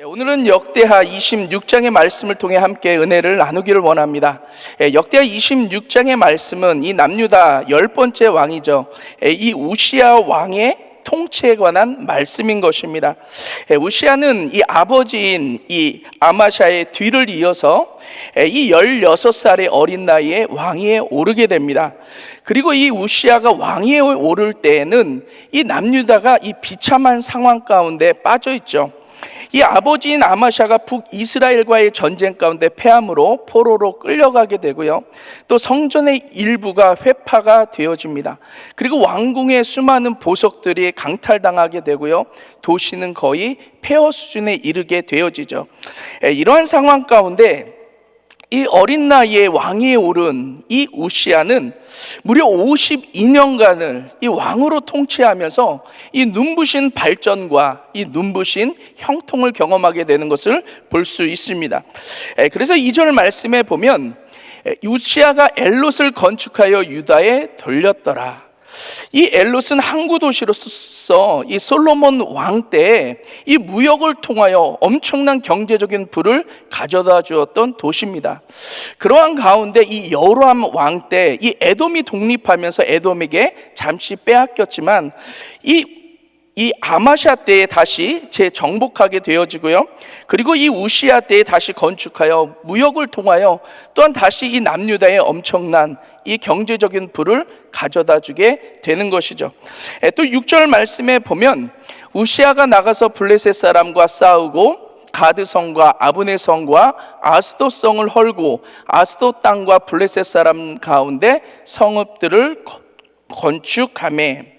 오늘은 역대하 26장의 말씀을 통해 함께 은혜를 나누기를 원합니다. 역대하 26장의 말씀은 이 남유다 10번째 왕이죠. 이 우시야 왕의 통치에 관한 말씀인 것입니다. 우시야는 이 아버지인 이 아마샤의 뒤를 이어서 이 16살의 어린 나이에 왕위에 오르게 됩니다. 그리고 이 우시야가 왕위에 오를 때에는 이 남유다가 이 비참한 상황 가운데 빠져 있죠. 이 아버지인 아마샤가 북이스라엘과의 전쟁 가운데 패함으로 포로로 끌려가게 되고요. 또 성전의 일부가 회파가 되어집니다. 그리고 왕궁의 수많은 보석들이 강탈당하게 되고요. 도시는 거의 폐허 수준에 이르게 되어지죠. 이러한 상황 가운데 이 어린 나이에 왕위에 오른 이 우시야는 무려 52년간을 이 왕으로 통치하면서 이 눈부신 발전과 이 눈부신 형통을 경험하게 되는 것을 볼 수 있습니다. 그래서 2절 말씀에 보면 우시야가 엘롯을 건축하여 유다에 돌렸더라. 이 엘롯은 항구 도시로서 이 솔로몬 왕 때에 이 무역을 통하여 엄청난 경제적인 부를 가져다 주었던 도시입니다. 그러한 가운데 이 여로함 왕 때 이 에돔이 독립하면서 에돔에게 잠시 빼앗겼지만 이 아마샤 때에 다시 재정복하게 되어지고요. 그리고 이 우시야 때에 다시 건축하여 무역을 통하여 또한 다시 이 남유다의 엄청난 이 경제적인 부를 가져다 주게 되는 것이죠. 또 6절 말씀에 보면 우시야가 나가서 블레셋 사람과 싸우고 가드성과 아브네 성과 아스돗 성을 헐고 아스돗 땅과 블레셋 사람 가운데 성읍들을 건축하매,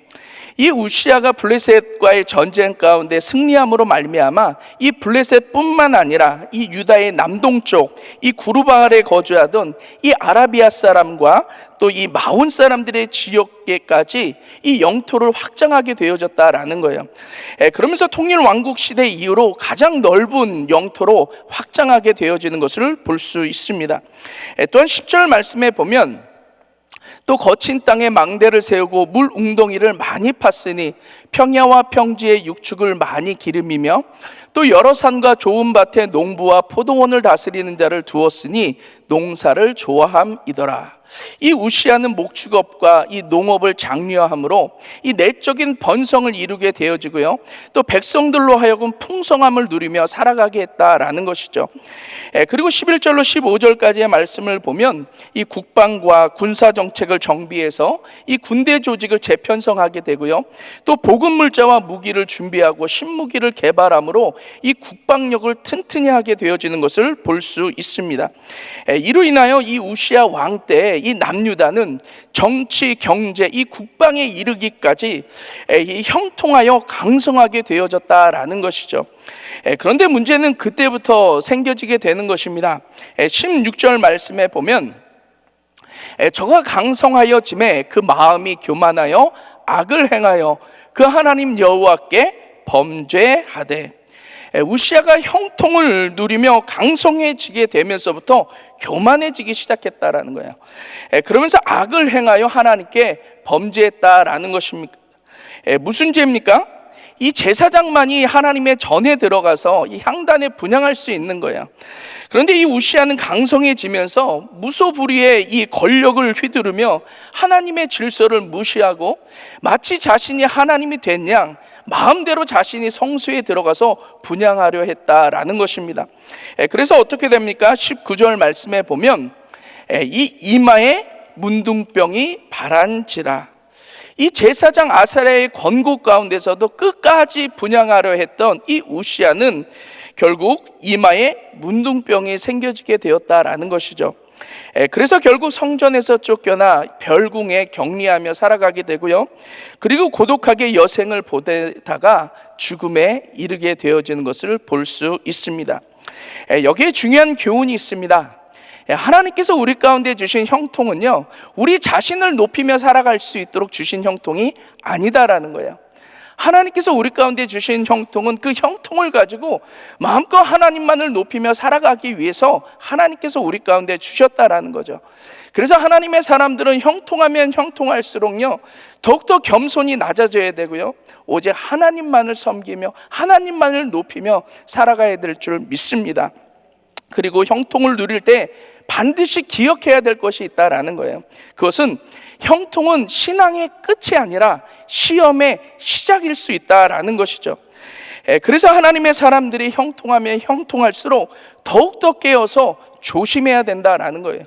이 우시야가 블레셋과의 전쟁 가운데 승리함으로 말미암아 이 블레셋뿐만 아니라 이 유다의 남동쪽 이 구르바알에 거주하던 이 아라비아 사람과 또 이 마온 사람들의 지역계까지 이 영토를 확장하게 되어졌다라는 거예요. 그러면서 통일 왕국 시대 이후로 가장 넓은 영토로 확장하게 되어지는 것을 볼 수 있습니다. 또한 10절 말씀에 보면 또 거친 땅에 망대를 세우고 물 웅덩이를 많이 팠으니 평야와 평지의 육축을 많이 기름이며 또 여러 산과 좋은 밭에 농부와 포도원을 다스리는 자를 두었으니 농사를 좋아함이더라. 이 우시야는 목축업과 이 농업을 장려함으로 이 내적인 번성을 이루게 되어지고요. 또 백성들로 하여금 풍성함을 누리며 살아가게 했다라는 것이죠. 그리고 11절로 15절까지의 말씀을 보면 이 국방과 군사 정책을 정비해서 이 군대 조직을 재편성하게 되고요. 또 보급 물자와 무기를 준비하고 신무기를 개발함으로 이 국방력을 튼튼히 하게 되어지는 것을 볼 수 있습니다. 이로 인하여 이 우시야 왕 때 이 남유다는 정치, 경제, 이 국방에 이르기까지 형통하여 강성하게 되어졌다라는 것이죠. 그런데 문제는 그때부터 생겨지게 되는 것입니다. 16절 말씀에 보면 저가 강성하여짐에 그 마음이 교만하여 악을 행하여 그 하나님 여호와께 범죄하되, 우시야가 형통을 누리며 강성해지게 되면서부터 교만해지기 시작했다라는 거예요. 그러면서 악을 행하여 하나님께 범죄했다라는 것입니까? 무슨 죄입니까? 이 제사장만이 하나님의 전에 들어가서 이 향단에 분향할 수 있는 거예요. 그런데 이 우시야는 강성해지면서 무소불위의 이 권력을 휘두르며 하나님의 질서를 무시하고 마치 자신이 하나님이 된 양 마음대로 자신이 성소에 들어가서 분향하려 했다라는 것입니다. 그래서 어떻게 됩니까? 19절 말씀에 보면 이 이마에 문둥병이 발한지라. 이 제사장 아사랴의 권고 가운데서도 끝까지 분향하려 했던 이 우시야는 결국 이마에 문둥병이 생겨지게 되었다라는 것이죠. 그래서 결국 성전에서 쫓겨나 별궁에 격리하며 살아가게 되고요. 그리고 고독하게 여생을 보내다가 죽음에 이르게 되어지는 것을 볼 수 있습니다. 여기에 중요한 교훈이 있습니다. 하나님께서 우리 가운데 주신 형통은요, 우리 자신을 높이며 살아갈 수 있도록 주신 형통이 아니다라는 거예요. 하나님께서 우리 가운데 주신 형통은 그 형통을 가지고 마음껏 하나님만을 높이며 살아가기 위해서 하나님께서 우리 가운데 주셨다라는 거죠. 그래서 하나님의 사람들은 형통하면 형통할수록요 더욱더 겸손히 낮아져야 되고요, 오직 하나님만을 섬기며 하나님만을 높이며 살아가야 될 줄 믿습니다. 그리고 형통을 누릴 때 반드시 기억해야 될 것이 있다라는 거예요. 그것은 형통은 신앙의 끝이 아니라 시험의 시작일 수 있다라는 것이죠. 그래서 하나님의 사람들이 형통하면 형통할수록 더욱더 깨어서 조심해야 된다라는 거예요.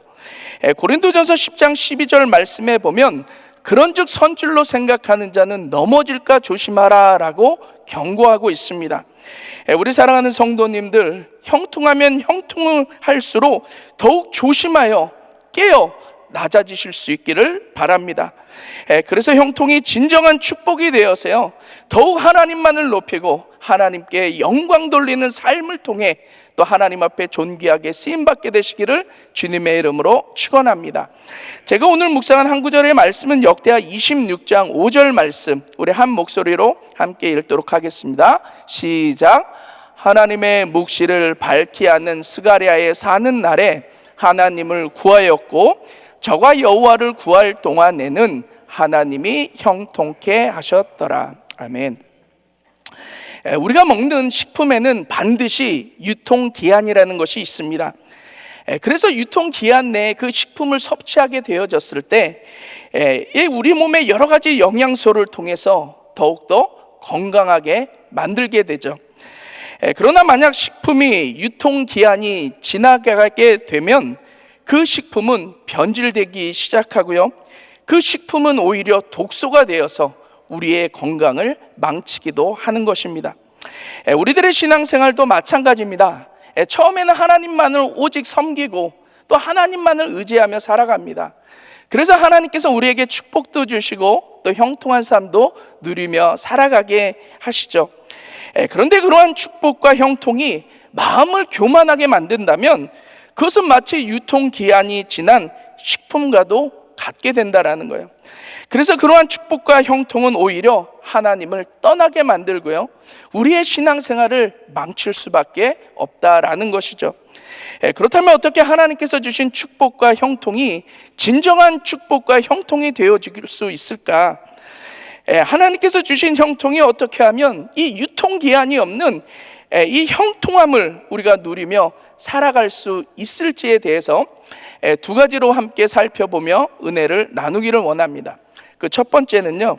고린도전서 10장 12절 말씀에 보면 그런즉 선줄로 생각하는 자는 넘어질까 조심하라 라고 경고하고 있습니다. 우리 사랑하는 성도님들, 형통하면 형통을 할수록 더욱 조심하여 깨어 낮아지실 수 있기를 바랍니다. 그래서 형통이 진정한 축복이 되어서요 더욱 하나님만을 높이고 하나님께 영광 돌리는 삶을 통해 또 하나님 앞에 존귀하게 쓰임받게 되시기를 주님의 이름으로 축원합니다. 제가 오늘 묵상한 한 구절의 말씀은 역대하 26장 5절 말씀, 우리 한 목소리로 함께 읽도록 하겠습니다. 시작. 하나님의 묵시를 밝히 하는 스가랴의 사는 날에 하나님을 구하였고 저가 여호와를 구할 동안에는 하나님이 형통케 하셨더라. 아멘. 우리가 먹는 식품에는 반드시 유통기한이라는 것이 있습니다. 그래서 유통기한 내에 그 식품을 섭취하게 되어졌을 때 우리 몸에 여러 가지 영양소를 통해서 더욱더 건강하게 만들게 되죠. 그러나 만약 식품이 유통기한이 지나가게 되면 그 식품은 변질되기 시작하고요, 그 식품은 오히려 독소가 되어서 우리의 건강을 망치기도 하는 것입니다. 우리들의 신앙생활도 마찬가지입니다. 처음에는 하나님만을 오직 섬기고 또 하나님만을 의지하며 살아갑니다. 그래서 하나님께서 우리에게 축복도 주시고 또 형통한 삶도 누리며 살아가게 하시죠. 그런데 그러한 축복과 형통이 마음을 교만하게 만든다면 그것은 마치 유통기한이 지난 식품과도 같게 된다라는 거예요. 그래서 그러한 축복과 형통은 오히려 하나님을 떠나게 만들고요, 우리의 신앙생활을 망칠 수밖에 없다라는 것이죠. 그렇다면 어떻게 하나님께서 주신 축복과 형통이 진정한 축복과 형통이 되어질 수 있을까? 하나님께서 주신 형통이 어떻게 하면 이 유통기한이 없는 이 형통함을 우리가 누리며 살아갈 수 있을지에 대해서 두 가지로 함께 살펴보며 은혜를 나누기를 원합니다. 그 첫 번째는요,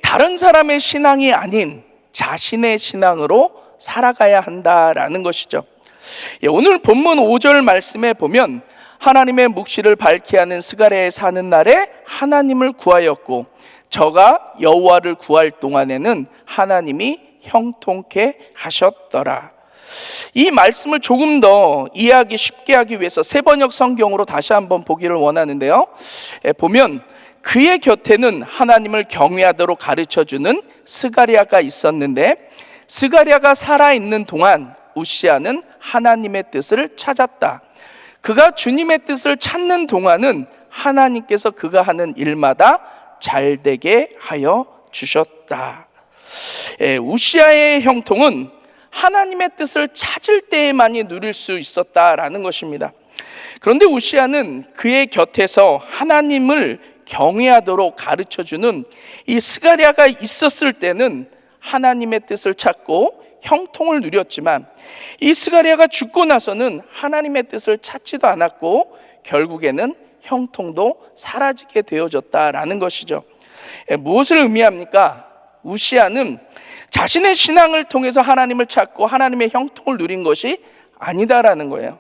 다른 사람의 신앙이 아닌 자신의 신앙으로 살아가야 한다라는 것이죠. 오늘 본문 5절 말씀에 보면 하나님의 묵시를 밝히 하는 스가랴의 사는 날에 하나님을 구하였고 저가 여호와를 구할 동안에는 하나님이 형통케 하셨더라. 이 말씀을 조금 더 이해하기 쉽게 하기 위해서 세번역 성경으로 다시 한번 보기를 원하는데요, 보면 그의 곁에는 하나님을 경외하도록 가르쳐주는 스가랴가 있었는데 스가랴가 살아있는 동안 우시아는 하나님의 뜻을 찾았다. 그가 주님의 뜻을 찾는 동안은 하나님께서 그가 하는 일마다 잘되게 하여 주셨다. 우시아의 형통은 하나님의 뜻을 찾을 때에만이 누릴 수 있었다라는 것입니다. 그런데 우시아는 그의 곁에서 하나님을 경외하도록 가르쳐주는 이 스가랴가 있었을 때는 하나님의 뜻을 찾고 형통을 누렸지만 이 스가랴가 죽고 나서는 하나님의 뜻을 찾지도 않았고 결국에는 형통도 사라지게 되어졌다라는 것이죠. 무엇을 의미합니까? 우시아는 자신의 신앙을 통해서 하나님을 찾고 하나님의 형통을 누린 것이 아니다라는 거예요.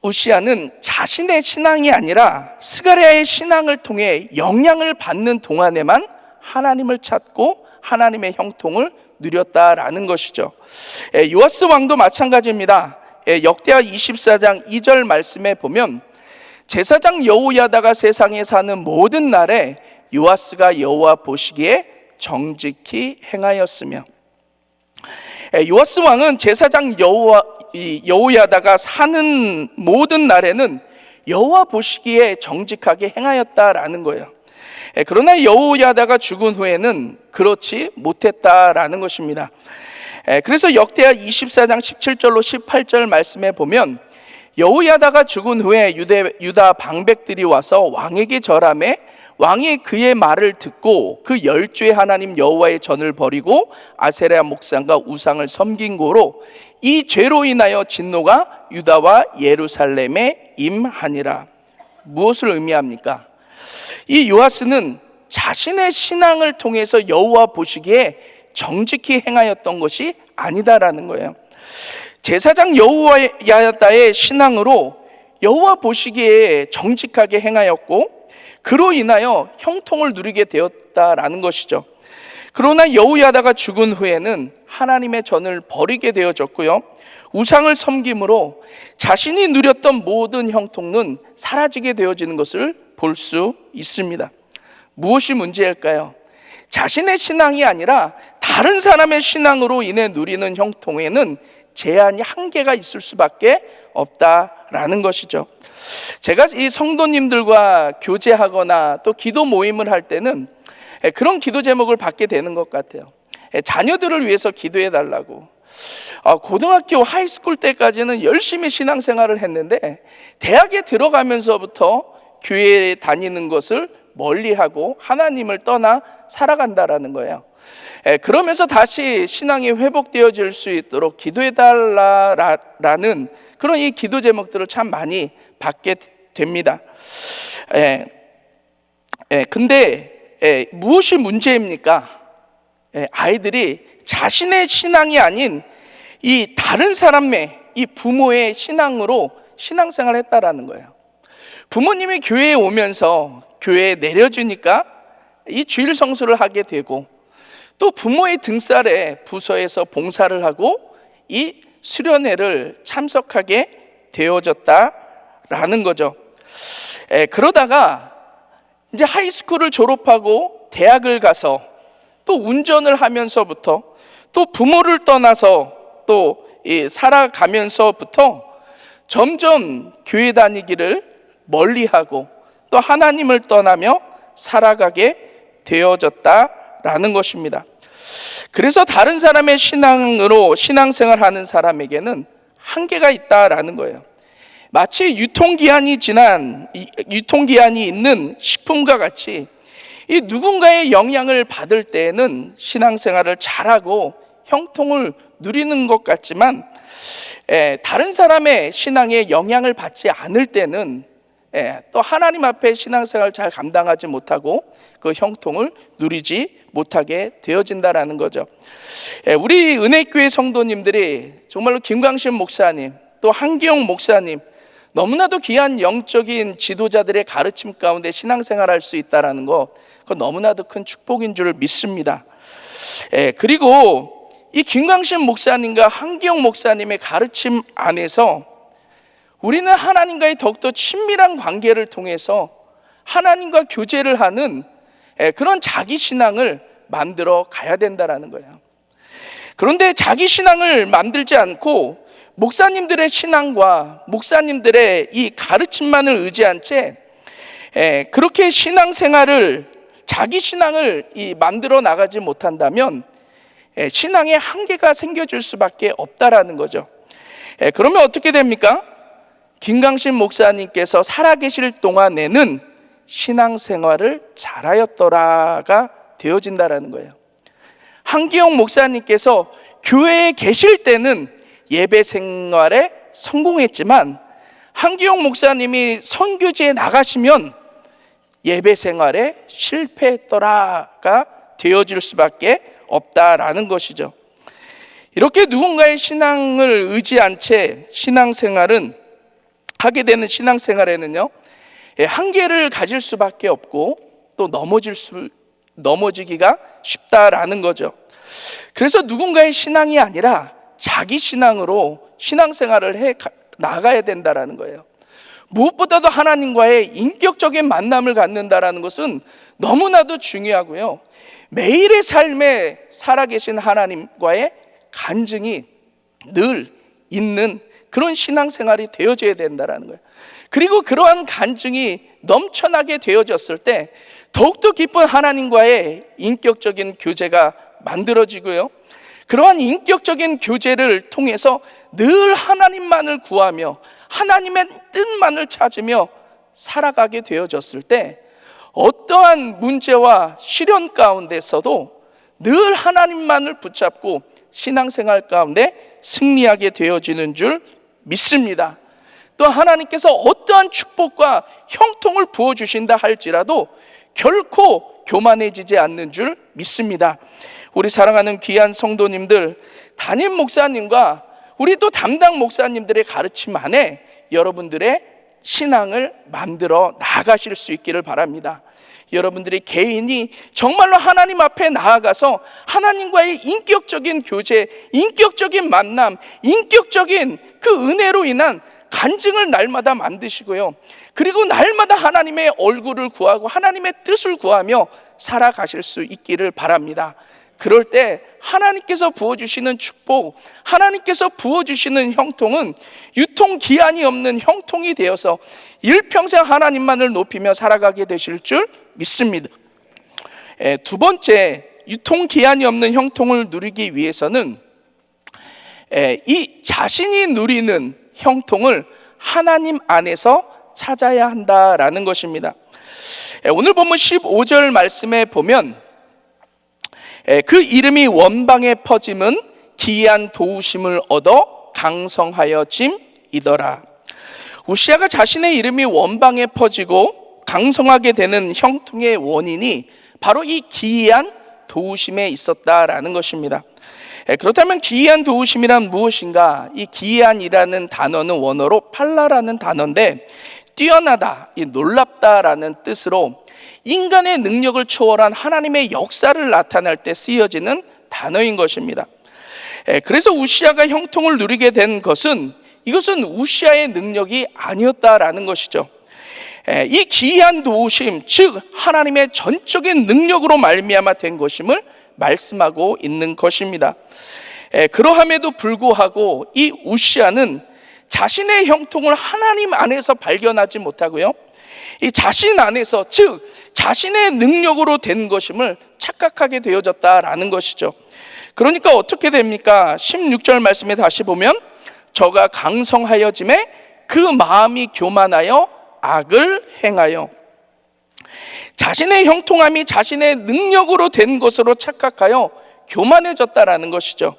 우시아는 자신의 신앙이 아니라 스가랴의 신앙을 통해 영향을 받는 동안에만 하나님을 찾고 하나님의 형통을 누렸다라는 것이죠. 요아스 왕도 마찬가지입니다. 역대하 24장 2절 말씀에 보면 제사장 여호야다가 세상에 사는 모든 날에 요아스가 여호와 보시기에 정직히 행하였으며, 요아스 왕은 제사장 여호야다가 사는 모든 날에는 여호와 보시기에 정직하게 행하였다라는 거예요. 그러나 여호야다가 죽은 후에는 그렇지 못했다라는 것입니다. 그래서 역대하 24장 17절로 18절 말씀에 보면 여호야다가 죽은 후에 유다 방백들이 와서 왕에게 절하매 왕이 그의 말을 듣고 그 열주의 하나님 여호와의 전을 버리고 아세라 목상과 우상을 섬긴 고로 이 죄로 인하여 진노가 유다와 예루살렘에 임하니라. 무엇을 의미합니까? 이 요아스는 자신의 신앙을 통해서 여호와 보시기에 정직히 행하였던 것이 아니다라는 거예요. 제사장 여호야다의 신앙으로 여호와 보시기에 정직하게 행하였고 그로 인하여 형통을 누리게 되었다라는 것이죠. 그러나 여호야다가 죽은 후에는 하나님의 전을 버리게 되어졌고요, 우상을 섬김으로 자신이 누렸던 모든 형통은 사라지게 되어지는 것을 볼 수 있습니다. 무엇이 문제일까요? 자신의 신앙이 아니라 다른 사람의 신앙으로 인해 누리는 형통에는 제한이, 한계가 있을 수밖에 없다라는 것이죠. 제가 이 성도님들과 교제하거나 또 기도 모임을 할 때는 그런 기도 제목을 받게 되는 것 같아요. 자녀들을 위해서 기도해 달라고. 고등학교 하이스쿨 때까지는 열심히 신앙생활을 했는데 대학에 들어가면서부터 교회에 다니는 것을 멀리하고 하나님을 떠나 살아간다라는 거예요. 그러면서 다시 신앙이 회복되어질 수 있도록 기도해 달라라는 그런 이 기도 제목들을 참 많이 받게 됩니다. 근데 무엇이 문제입니까? 아이들이 자신의 신앙이 아닌 이 다른 사람의, 이 부모의 신앙으로 신앙생활을 했다라는 거예요. 부모님이 교회에 오면서 교회에 내려주니까 이 주일 성수를 하게 되고, 또 부모의 등살에 부서에서 봉사를 하고 이 수련회를 참석하게 되어졌다라는 거죠. 그러다가 이제 하이스쿨을 졸업하고 대학을 가서 또 운전을 하면서부터 또 부모를 떠나서 또 살아가면서부터 점점 교회 다니기를 멀리하고 또 하나님을 떠나며 살아가게 되어졌다라는 것입니다. 그래서 다른 사람의 신앙으로 신앙생활하는 사람에게는 한계가 있다라는 거예요. 마치 유통기한이 있는 식품과 같이 이 누군가의 영향을 받을 때에는 신앙생활을 잘하고 형통을 누리는 것 같지만 다른 사람의 신앙에 영향을 받지 않을 때는 또 하나님 앞에 신앙생활을 잘 감당하지 못하고 그 형통을 누리지 못하게 되어진다라는 거죠. 우리 은혜교회 성도님들이 정말로 김광신 목사님, 또 한기영 목사님, 너무나도 귀한 영적인 지도자들의 가르침 가운데 신앙생활할 수 있다는 거, 그건 너무나도 큰 축복인 줄 믿습니다. 그리고 이 김광신 목사님과 한기영 목사님의 가르침 안에서 우리는 하나님과의 더욱더 친밀한 관계를 통해서 하나님과 교제를 하는 그런 자기 신앙을 만들어 가야 된다라는 거예요. 그런데 자기 신앙을 만들지 않고 목사님들의 신앙과 목사님들의 이 가르침만을 의지한 채 그렇게 신앙생활을, 자기 신앙을 만들어 나가지 못한다면 신앙에 한계가 생겨질 수밖에 없다라는 거죠. 그러면 어떻게 됩니까? 김광신 목사님께서 살아계실 동안에는 신앙생활을 잘하였더라가 되어진다라는 거예요. 한기영 목사님께서 교회에 계실 때는 예배 생활에 성공했지만 한기영 목사님이 선교지에 나가시면 예배 생활에 실패했더라가 되어질 수밖에 없다라는 것이죠. 이렇게 누군가의 신앙을 의지한 채 신앙생활은 하게 되는 신앙생활에는요, 한계를 가질 수밖에 없고 또 넘어지기가 쉽다라는 거죠. 그래서 누군가의 신앙이 아니라 자기 신앙으로 신앙생활을 해 나가야 된다라는 거예요. 무엇보다도 하나님과의 인격적인 만남을 갖는다라는 것은 너무나도 중요하고요, 매일의 삶에 살아계신 하나님과의 간증이 늘 있는 그런 신앙생활이 되어져야 된다는 거예요. 그리고 그러한 간증이 넘쳐나게 되어졌을 때 더욱더 깊은 하나님과의 인격적인 교제가 만들어지고요, 그러한 인격적인 교제를 통해서 늘 하나님만을 구하며 하나님의 뜻만을 찾으며 살아가게 되어졌을 때 어떠한 문제와 시련 가운데서도 늘 하나님만을 붙잡고 신앙생활 가운데 승리하게 되어지는 줄 믿습니다. 또 하나님께서 어떠한 축복과 형통을 부어주신다 할지라도 결코 교만해지지 않는 줄 믿습니다. 우리 사랑하는 귀한 성도님들, 담임 목사님과 우리 또 담당 목사님들의 가르침 안에 여러분들의 신앙을 만들어 나아가실 수 있기를 바랍니다. 여러분들의 개인이 정말로 하나님 앞에 나아가서 하나님과의 인격적인 교제, 인격적인 만남, 인격적인 그 은혜로 인한 간증을 날마다 만드시고요, 그리고 날마다 하나님의 얼굴을 구하고 하나님의 뜻을 구하며 살아가실 수 있기를 바랍니다. 그럴 때 하나님께서 부어주시는 축복, 하나님께서 부어주시는 형통은 유통기한이 없는 형통이 되어서 일평생 하나님만을 높이며 살아가게 되실 줄 믿습니다. 두 번째, 유통기한이 없는 형통을 누리기 위해서는 이 자신이 누리는 형통을 하나님 안에서 찾아야 한다라는 것입니다. 오늘 본문 15절 말씀에 보면 그 이름이 원방에 퍼짐은 기이한 도우심을 얻어 강성하여 짐이더라. 우시아가 자신의 이름이 원방에 퍼지고 강성하게 되는 형통의 원인이 바로 이 기이한 도우심에 있었다라는 것입니다. 그렇다면 기이한 도우심이란 무엇인가? 이 기이한이라는 단어는 원어로 팔라라는 단어인데 뛰어나다, 놀랍다라는 뜻으로 인간의 능력을 초월한 하나님의 역사를 나타낼 때 쓰여지는 단어인 것입니다. 그래서 우시아가 형통을 누리게 된 것은 이것은 우시아의 능력이 아니었다라는 것이죠. 이 기이한 도우심, 즉 하나님의 전적인 능력으로 말미암아 된 것임을 말씀하고 있는 것입니다. 그러함에도 불구하고 이 우시아는 자신의 형통을 하나님 안에서 발견하지 못하고요, 이 자신 안에서, 즉 자신의 능력으로 된 것임을 착각하게 되어졌다라는 것이죠. 그러니까 어떻게 됩니까? 16절 말씀에 다시 보면 저가 강성하여짐에 그 마음이 교만하여 악을 행하여, 자신의 형통함이 자신의 능력으로 된 것으로 착각하여 교만해졌다라는 것이죠.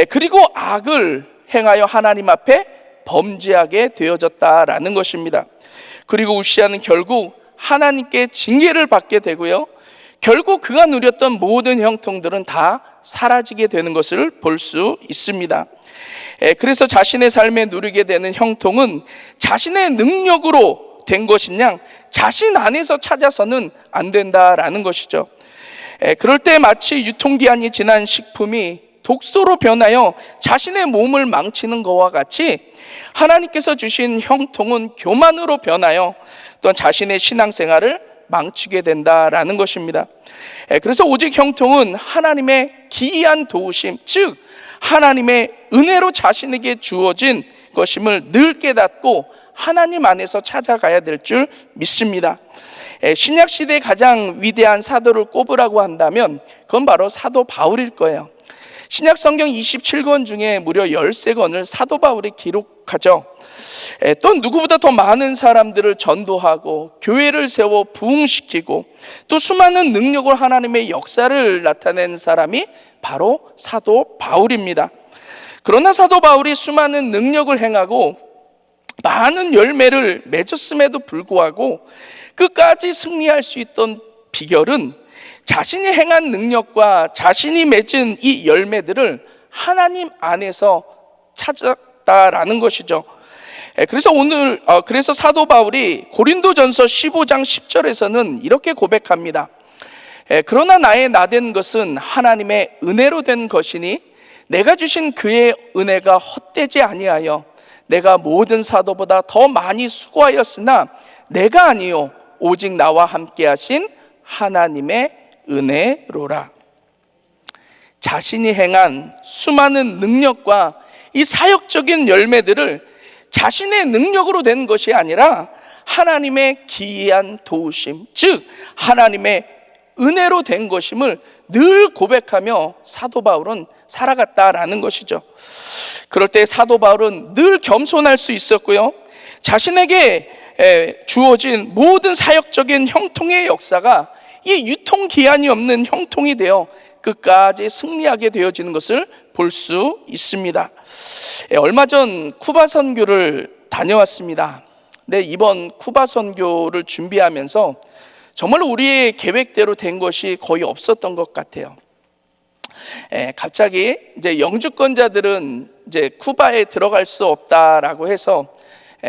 그리고 악을 행하여 하나님 앞에 범죄하게 되어졌다라는 것입니다. 그리고 우시아는 결국 하나님께 징계를 받게 되고요, 결국 그가 누렸던 모든 형통들은 다 사라지게 되는 것을 볼 수 있습니다. 그래서 자신의 삶에 누리게 되는 형통은 자신의 능력으로 된 것이냐, 자신 안에서 찾아서는 안 된다라는 것이죠. 그럴 때 마치 유통기한이 지난 식품이 독소로 변하여 자신의 몸을 망치는 것과 같이 하나님께서 주신 형통은 교만으로 변하여 또한 자신의 신앙생활을 망치게 된다라는 것입니다. 그래서 오직 형통은 하나님의 기이한 도우심, 즉 하나님의 은혜로 자신에게 주어진 것임을 늘 깨닫고 하나님 안에서 찾아가야 될 줄 믿습니다. 신약시대의 가장 위대한 사도를 꼽으라고 한다면 그건 바로 사도 바울일 거예요. 신약 성경 27권 중에 무려 13권을 사도 바울이 기록하죠. 또 누구보다 더 많은 사람들을 전도하고 교회를 세워 부흥시키고 또 수많은 능력으로 하나님의 역사를 나타낸 사람이 바로 사도 바울입니다. 그러나 사도 바울이 수많은 능력을 행하고 많은 열매를 맺었음에도 불구하고 끝까지 승리할 수 있던 비결은 자신이 행한 능력과 자신이 맺은 이 열매들을 하나님 안에서 찾았다라는 것이죠. 그래서 사도 바울이 고린도전서 15장 10절에서는 이렇게 고백합니다. 그러나 나의 나된 것은 하나님의 은혜로 된 것이니 내가 주신 그의 은혜가 헛되지 아니하여 내가 모든 사도보다 더 많이 수고하였으나 내가 아니요 오직 나와 함께 하신 하나님의 은혜로라. 자신이 행한 수많은 능력과 이 사역적인 열매들을 자신의 능력으로 된 것이 아니라 하나님의 기이한 도우심, 즉 하나님의 은혜로 된 것임을 늘 고백하며 사도 바울은 살아갔다라는 것이죠. 그럴 때 사도 바울은 늘 겸손할 수 있었고요, 자신에게 주어진 모든 사역적인 형통의 역사가 이 유통기한이 없는 형통이 되어 끝까지 승리하게 되어지는 것을 볼 수 있습니다. 얼마 전 쿠바 선교를 다녀왔습니다. 네, 이번 쿠바 선교를 준비하면서 정말로 우리의 계획대로 된 것이 거의 없었던 것 같아요. 갑자기 이제 영주권자들은 이제 쿠바에 들어갈 수 없다라고 해서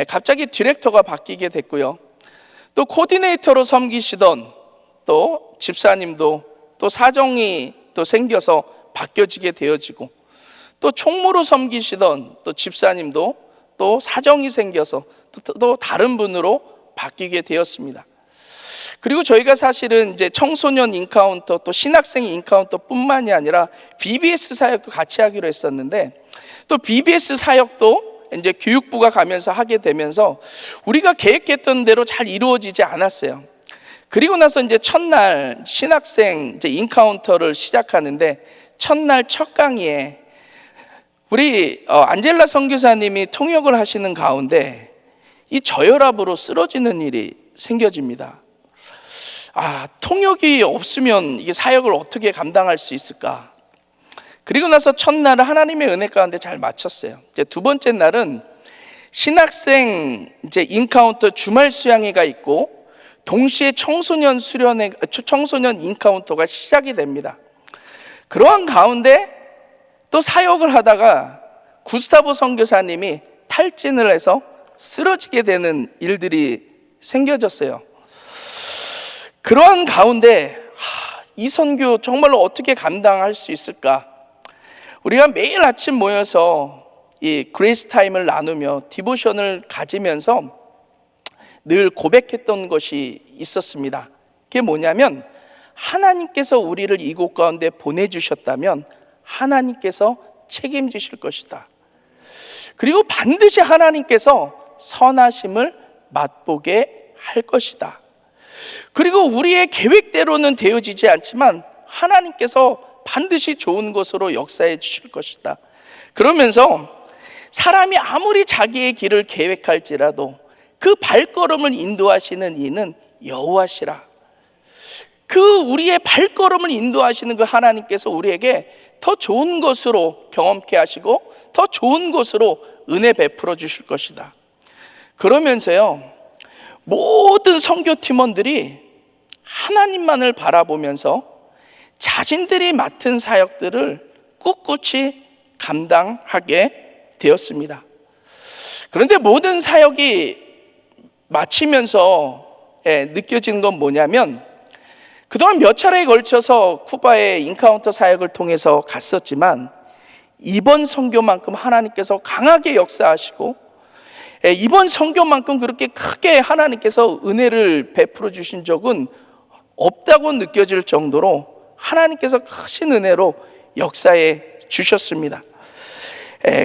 갑자기 디렉터가 바뀌게 됐고요, 또 코디네이터로 섬기시던 또 집사님도 또 사정이 또 생겨서 바뀌어지게 되어지고, 또 총무로 섬기시던 또 집사님도 또 사정이 생겨서 또 다른 분으로 바뀌게 되었습니다. 그리고 저희가 사실은 이제 청소년 인카운터 또 신학생 인카운터 뿐만이 아니라 BBS 사역도 같이 하기로 했었는데, 또 BBS 사역도 이제 교육부가 가면서 하게 되면서 우리가 계획했던 대로 잘 이루어지지 않았어요. 그리고 나서 이제 첫날 신학생 이제 인카운터를 시작하는데, 첫날 첫 강의에 우리 안젤라 선교사님이 통역을 하시는 가운데 이 저혈압으로 쓰러지는 일이 생겨집니다. 통역이 없으면 이게 사역을 어떻게 감당할 수 있을까? 그리고 나서 첫날은 하나님의 은혜 가운데 잘 마쳤어요. 이제 두 번째 날은 신학생 이제 인카운터 주말 수양회가 있고, 동시에 청소년 인카운터가 시작이 됩니다. 그러한 가운데 또 사역을 하다가 구스타보 선교사님이 탈진을 해서 쓰러지게 되는 일들이 생겨졌어요. 그러한 가운데 이 선교 정말로 어떻게 감당할 수 있을까? 우리가 매일 아침 모여서 이 그레이스 타임을 나누며 디보션을 가지면서 늘 고백했던 것이 있었습니다. 그게 뭐냐면, 하나님께서 우리를 이곳 가운데 보내주셨다면 하나님께서 책임지실 것이다. 그리고 반드시 하나님께서 선하심을 맛보게 할 것이다. 그리고 우리의 계획대로는 되어지지 않지만 하나님께서 반드시 좋은 것으로 역사해 주실 것이다. 그러면서 사람이 아무리 자기의 길을 계획할지라도 그 발걸음을 인도하시는 이는 여호와시라. 그 우리의 발걸음을 인도하시는 그 하나님께서 우리에게 더 좋은 것으로 경험케 하시고 더 좋은 것으로 은혜 베풀어 주실 것이다. 그러면서요, 모든 선교팀원들이 하나님만을 바라보면서 자신들이 맡은 사역들을 꿋꿋이 감당하게 되었습니다. 그런데 모든 사역이 마치면서 느껴지는 건 뭐냐면, 그동안 몇 차례에 걸쳐서 쿠바의 인카운터 사역을 통해서 갔었지만 이번 선교만큼 하나님께서 강하게 역사하시고, 이번 선교만큼 그렇게 크게 하나님께서 은혜를 베풀어 주신 적은 없다고 느껴질 정도로 하나님께서 크신 은혜로 역사해 주셨습니다.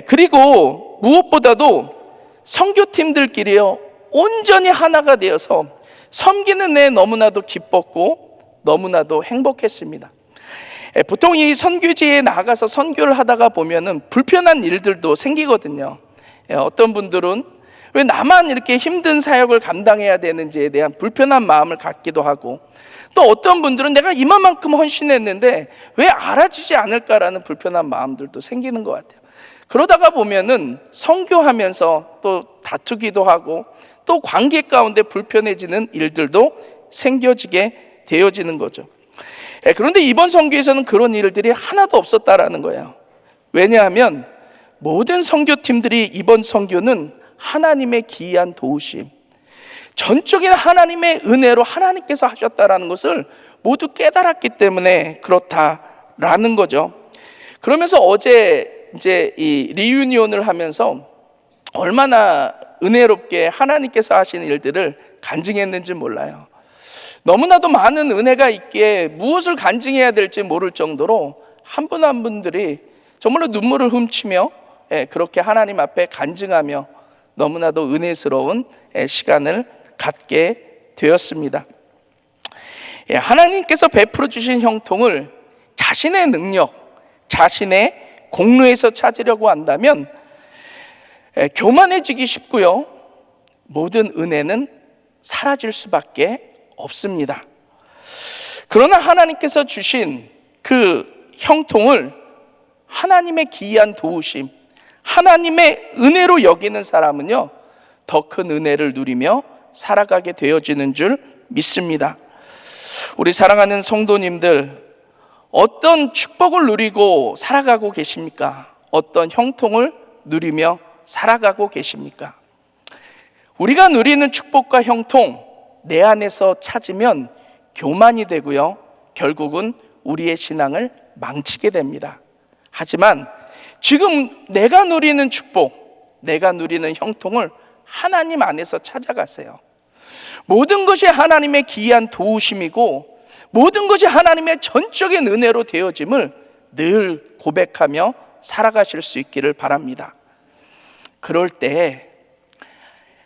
그리고 무엇보다도 선교팀들끼리요 온전히 하나가 되어서 섬기는 애 너무나도 기뻤고 너무나도 행복했습니다. 보통 이 선교지에 나가서 선교를 하다가 보면은 불편한 일들도 생기거든요. 어떤 분들은 왜 나만 이렇게 힘든 사역을 감당해야 되는지에 대한 불편한 마음을 갖기도 하고, 또 어떤 분들은 내가 이만큼 헌신했는데 왜 알아주지 않을까라는 불편한 마음들도 생기는 것 같아요. 그러다가 보면은 선교하면서 또 다투기도 하고 또 관계 가운데 불편해지는 일들도 생겨지게 되어지는 거죠. 그런데 이번 선교에서는 그런 일들이 하나도 없었다라는 거예요. 왜냐하면 모든 선교팀들이 이번 선교는 하나님의 기이한 도우심, 전적인 하나님의 은혜로 하나님께서 하셨다라는 것을 모두 깨달았기 때문에 그렇다라는 거죠. 그러면서 어제 이제 이 리유니온을 하면서 얼마나 은혜롭게 하나님께서 하신 일들을 간증했는지 몰라요. 너무나도 많은 은혜가 있기에 무엇을 간증해야 될지 모를 정도로 한 분 한 분들이 정말로 눈물을 훔치며 그렇게 하나님 앞에 간증하며 너무나도 은혜스러운 시간을 갖게 되었습니다. 하나님께서 베풀어 주신 형통을 자신의 능력, 자신의 공로에서 찾으려고 한다면 교만해지기 쉽고요, 모든 은혜는 사라질 수밖에 없습니다. 그러나 하나님께서 주신 그 형통을 하나님의 기이한 도우심, 하나님의 은혜로 여기는 사람은요, 더 큰 은혜를 누리며 살아가게 되어지는 줄 믿습니다. 우리 사랑하는 성도님들, 어떤 축복을 누리고 살아가고 계십니까? 어떤 형통을 누리며 살아가고 계십니까? 우리가 누리는 축복과 형통, 내 안에서 찾으면 교만이 되고요, 결국은 우리의 신앙을 망치게 됩니다. 하지만 지금 내가 누리는 축복, 내가 누리는 형통을 하나님 안에서 찾아가세요. 모든 것이 하나님의 기이한 도우심이고 모든 것이 하나님의 전적인 은혜로 되어짐을 늘 고백하며 살아가실 수 있기를 바랍니다. 그럴 때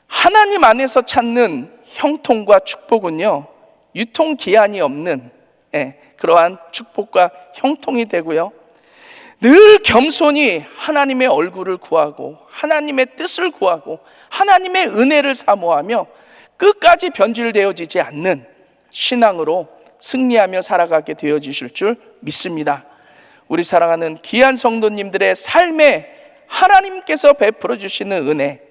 하나님 안에서 찾는 형통과 축복은요, 유통기한이 없는 그러한 축복과 형통이 되고요, 늘 겸손히 하나님의 얼굴을 구하고 하나님의 뜻을 구하고 하나님의 은혜를 사모하며 끝까지 변질되어지지 않는 신앙으로 승리하며 살아가게 되어지실 줄 믿습니다. 우리 사랑하는 귀한 성도님들의 삶에 하나님께서 베풀어 주시는 은혜,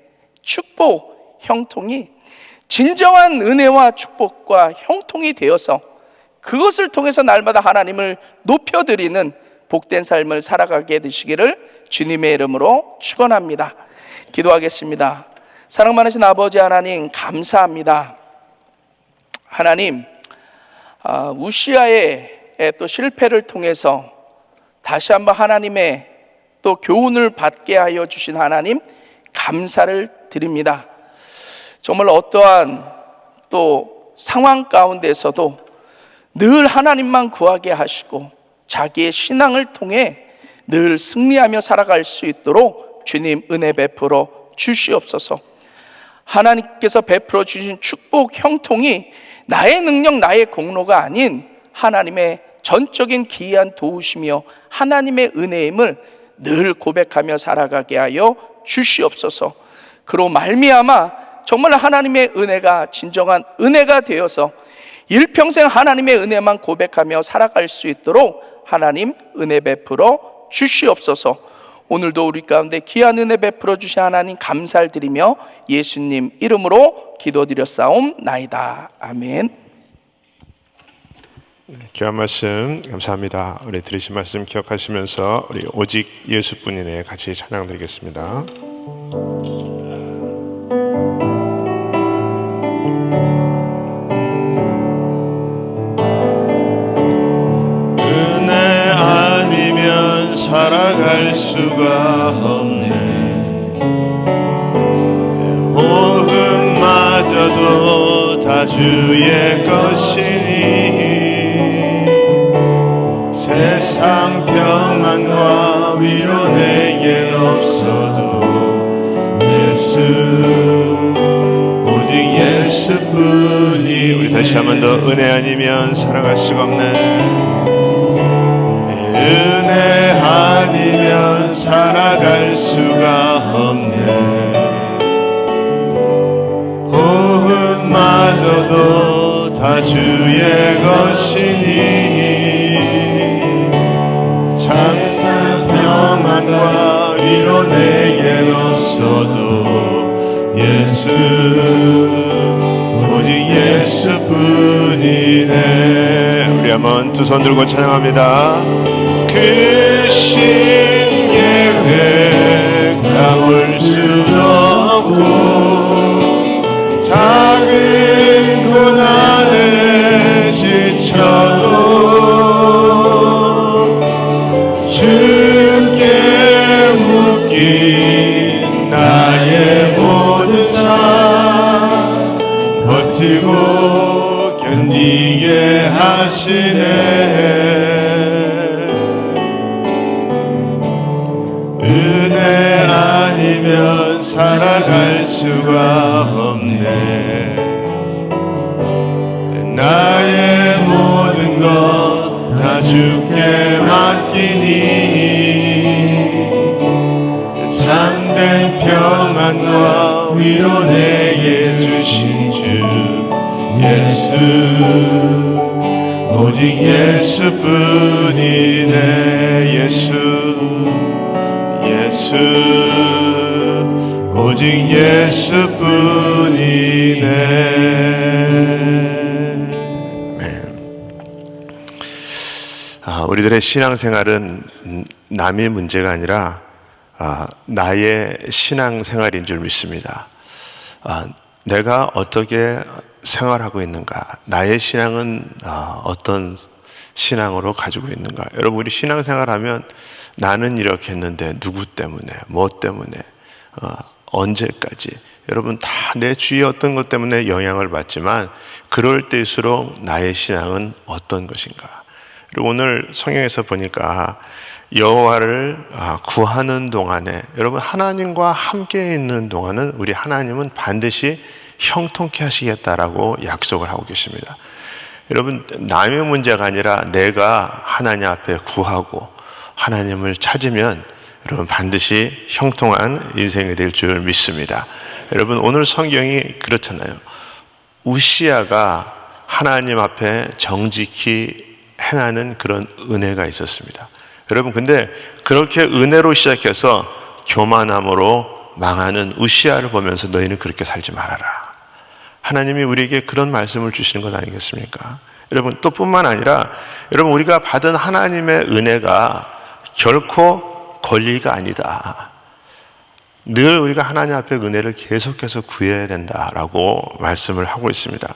축복, 형통이 진정한 은혜와 축복과 형통이 되어서 그것을 통해서 날마다 하나님을 높여드리는 복된 삶을 살아가게 되시기를 주님의 이름으로 축원합니다. 기도하겠습니다. 사랑 많으신 아버지 하나님, 감사합니다. 하나님, 우시아의 또 실패를 통해서 다시 한번 하나님의 또 교훈을 받게 하여 주신 하나님, 감사를 드립니다. 정말 어떠한 또 상황 가운데서도 늘 하나님만 구하게 하시고 자기의 신앙을 통해 늘 승리하며 살아갈 수 있도록 주님 은혜 베풀어 주시옵소서. 하나님께서 베풀어 주신 축복 형통이 나의 능력, 나의 공로가 아닌 하나님의 전적인 기이한 도우심이요 하나님의 은혜임을 늘 고백하며 살아가게 하여 주시옵소서. 그로 말미암아 정말 하나님의 은혜가 진정한 은혜가 되어서 일평생 하나님의 은혜만 고백하며 살아갈 수 있도록 하나님 은혜 베풀어 주시옵소서. 오늘도 우리 가운데 귀한 은혜 베풀어 주신 하나님 감사를 드리며 예수님 이름으로 기도드렸사옵나이다. 아멘. 귀한 말씀 감사합니다. 우리 들으신 말씀 기억하시면서 우리 오직 예수뿐이네 같이 찬양 드리겠습니다. 은혜 아니면 살아갈 수가 없네. 호흡마저도 다 주의 것이니 세상 평안과 위로 내겐 없어도 예수 오직 예수뿐이. 우리 다시 한 번 더 은혜 아니면 살아갈 수가 없네. 은혜 아니면 살아갈 수가 없네. 호흡마저도 다 주의 것이니 세상 평안과 위로 내겐 없어도 예수 오직 예수뿐이네. 우리 한번 두 손 들고 찬양합니다. 그 신계획 다 볼 수도 없고 작은 고난에 지쳐도 주께 묶인 나의 모든 삶 버티고 견디게 하시네. 은혜 아니면 살아갈 수가 없네. 나의 모든 것 다 주께 맡기니 참된 평안과 위로 내게 주신 주 예수 오직 예수뿐이네 예수 오직 예수뿐이네. 우리들의 신앙생활은 남의 문제가 아니라 나의 신앙생활인 줄 믿습니다. 내가 어떻게 생활하고 있는가, 나의 신앙은 어떤 신앙으로 가지고 있는가. 여러분, 우리 신앙생활하면 나는 이렇게 했는데 누구 때문에, 뭐 때문에, 언제까지, 여러분 다 내 주위의 어떤 것 때문에 영향을 받지만 그럴 때일수록 나의 신앙은 어떤 것인가. 그리고 오늘 성경에서 보니까 여호와를 구하는 동안에, 여러분 하나님과 함께 있는 동안은 우리 하나님은 반드시 형통케 하시겠다라고 약속을 하고 계십니다. 여러분, 남의 문제가 아니라 내가 하나님 앞에 구하고 하나님을 찾으면 여러분 반드시 형통한 인생이 될 줄 믿습니다. 여러분, 오늘 성경이 그렇잖아요. 우시야가 하나님 앞에 정직히 행하는 그런 은혜가 있었습니다. 여러분, 근데 그렇게 은혜로 시작해서 교만함으로 망하는 우시야를 보면서 너희는 그렇게 살지 말아라. 하나님이 우리에게 그런 말씀을 주시는 것 아니겠습니까? 여러분, 또 뿐만 아니라 여러분, 우리가 받은 하나님의 은혜가 결코 권리가 아니다. 늘 우리가 하나님 앞에 은혜를 계속해서 구해야 된다라고 말씀을 하고 있습니다.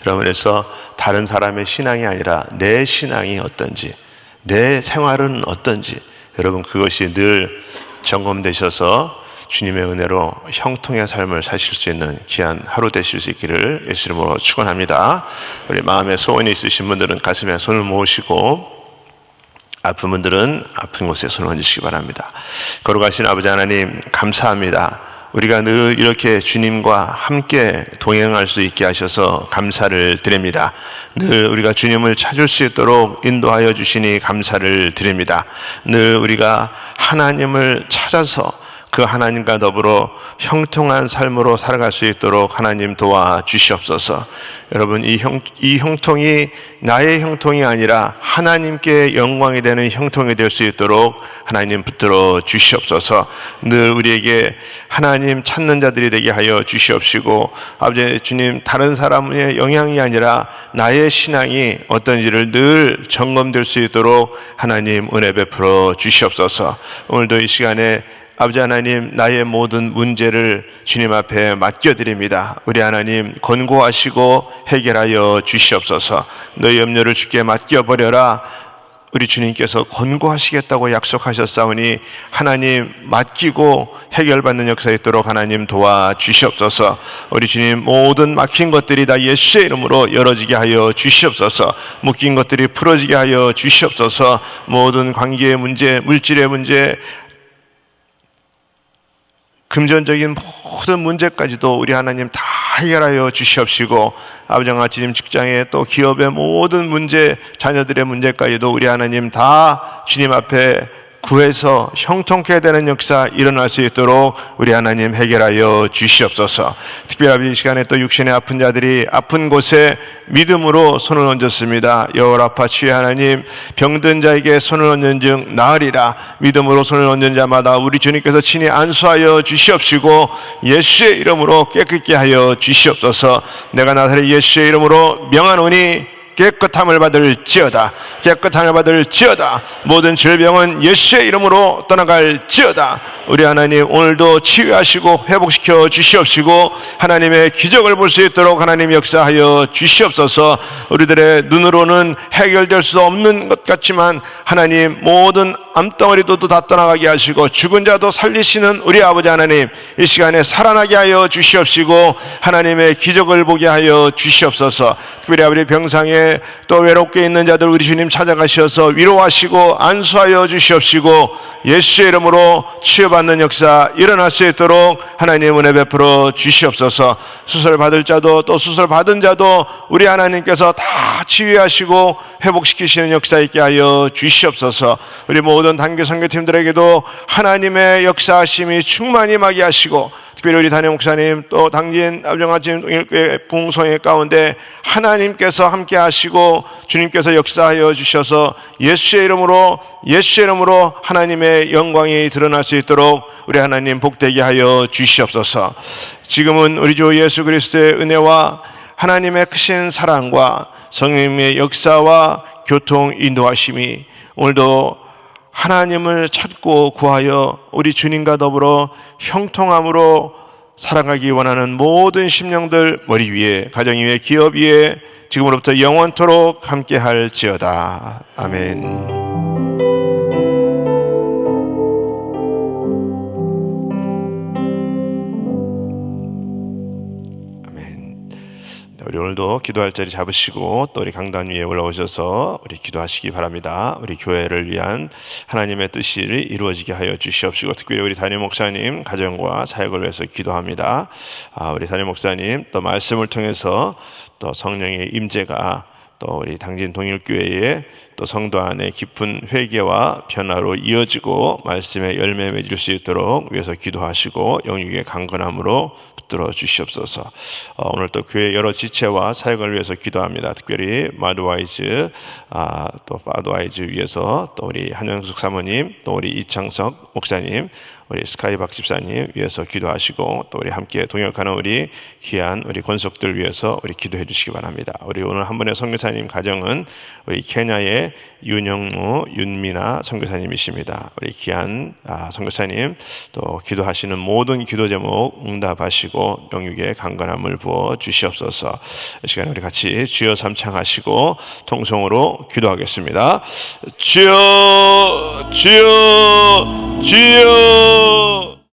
여러분, 그래서 다른 사람의 신앙이 아니라 내 신앙이 어떤지, 내 생활은 어떤지, 여러분 그것이 늘 점검되셔서 주님의 은혜로 형통의 삶을 사실 수 있는 귀한 하루 되실 수 있기를 예수 이름으로 축원합니다. 우리 마음에 소원이 있으신 분들은 가슴에 손을 모으시고, 아픈 분들은 아픈 곳에 손을 얹으시기 바랍니다. 거룩하신 아버지 하나님, 감사합니다. 우리가 늘 이렇게 주님과 함께 동행할 수 있게 하셔서 감사를 드립니다. 늘 우리가 주님을 찾을 수 있도록 인도하여 주시니 감사를 드립니다. 늘 우리가 하나님을 찾아서 그 하나님과 더불어 형통한 삶으로 살아갈 수 있도록 하나님 도와주시옵소서. 여러분, 이 형통이 나의 형통이 아니라 하나님께 영광이 되는 형통이 될 수 있도록 하나님 붙들어 주시옵소서. 늘 우리에게 하나님 찾는 자들이 되게 하여 주시옵시고, 아버지 주님, 다른 사람의 영향이 아니라 나의 신앙이 어떤지를 늘 점검될 수 있도록 하나님 은혜 베풀어 주시옵소서. 오늘도 이 시간에 아버지 하나님, 나의 모든 문제를 주님 앞에 맡겨드립니다. 우리 하나님 권고하시고 해결하여 주시옵소서. 너희 염려를 주께 맡겨버려라. 우리 주님께서 권고하시겠다고 약속하셨사오니 하나님 맡기고 해결받는 역사 있도록 하나님 도와주시옵소서. 우리 주님, 모든 막힌 것들이 다 예수의 이름으로 열어지게 하여 주시옵소서. 묶인 것들이 풀어지게 하여 주시옵소서. 모든 관계의 문제, 물질의 문제, 금전적인 모든 문제까지도 우리 하나님 다 해결하여 주시옵시고, 아버지와 지금 직장의 또 기업의 모든 문제, 자녀들의 문제까지도 우리 하나님 다 주님 앞에 구해서 형통케 되는 역사 일어날 수 있도록 우리 하나님 해결하여 주시옵소서. 특별히 이 시간에 또 육신의 아픈 자들이 아픈 곳에 믿음으로 손을 얹었습니다. 여호라파 주의 하나님, 병든 자에게 손을 얹는 즉 나으리라. 믿음으로 손을 얹는 자마다 우리 주님께서 친히 안수하여 주시옵시고 예수의 이름으로 깨끗게 하여 주시옵소서. 내가 나사렛 예수의 이름으로 명하노니 깨끗함을 받을지어다. 깨끗함을 받을지어다. 모든 질병은 예수의 이름으로 떠나갈지어다. 우리 하나님, 오늘도 치유하시고 회복시켜 주시옵시고 하나님의 기적을 볼 수 있도록 하나님 역사하여 주시옵소서. 우리들의 눈으로는 해결될 수 없는 것 같지만 하나님, 모든 암덩어리도 다 떠나가게 하시고 죽은 자도 살리시는 우리 아버지 하나님, 이 시간에 살아나게 하여 주시옵시고 하나님의 기적을 보게 하여 주시옵소서. 특별히 아버지 병상에 또 외롭게 있는 자들 우리 주님 찾아가셔서 위로하시고 안수하여 주시옵시고 예수의 이름으로 치유받는 역사 일어날 수 있도록 하나님 은혜 베풀어 주시옵소서. 수술 받을 자도 또 수술 받은 자도 우리 하나님께서 다 치유하시고 회복시키시는 역사 있게 하여 주시옵소서. 우리 모든 단교 선교팀들에게도 하나님의 역사하심이 충만히 임하게 하시고 특별히 우리 담임 목사님 또 당진 아버지님 동일교회 부흥성회 가운데 하나님께서 함께 하시고 주님께서 역사하여 주셔서 예수의 이름으로 하나님의 영광이 드러날 수 있도록 우리 하나님 복되게 하여 주시옵소서. 지금은 우리 주 예수 그리스도의 은혜와 하나님의 크신 사랑과 성령님의 역사와 교통 인도하심이 오늘도 하나님을 찾고 구하여 우리 주님과 더불어 형통함으로 살아가기 원하는 모든 심령들 머리 위에, 가정 위에, 기업 위에 지금으로부터 영원토록 함께 할지어다. 아멘. 우리 오늘도 기도할 자리 잡으시고 또 우리 강단 위에 올라오셔서 우리 기도하시기 바랍니다. 우리 교회를 위한 하나님의 뜻이 이루어지게 하여 주시옵시고 특별히 우리 담임 목사님 가정과 사역을 위해서 기도합니다. 우리 담임 목사님 또 말씀을 통해서 또 성령의 임재가 또 우리 당진 동일교회의 또 성도 안에 깊은 회개와 변화로 이어지고 말씀의 열매 맺을 수 있도록 위해서 기도하시고 영육의 강건함으로 붙들어 주시옵소서. 오늘 또 교회 여러 지체와 사역을 위해서 기도합니다. 특별히 마드와이즈 또 파드와이즈 위해서 또 우리 한영숙 사모님 또 우리 이창석 목사님 우리 스카이박 집사님 위해서 기도하시고 또 우리 함께 동역하는 우리 귀한 우리 권속들 위해서 우리 기도해 주시기 바랍니다. 우리 오늘 한 분의 선교사님 가정은 우리 케냐의 윤영무 윤미나 선교사님이십니다. 우리 귀한 선교사님 또 기도하시는 모든 기도 제목 응답하시고 영육의 강건함을 부어 주시옵소서. 이 시간에 우리 같이 주여 삼창하시고 통성으로 기도하겠습니다. 주여 주여 주여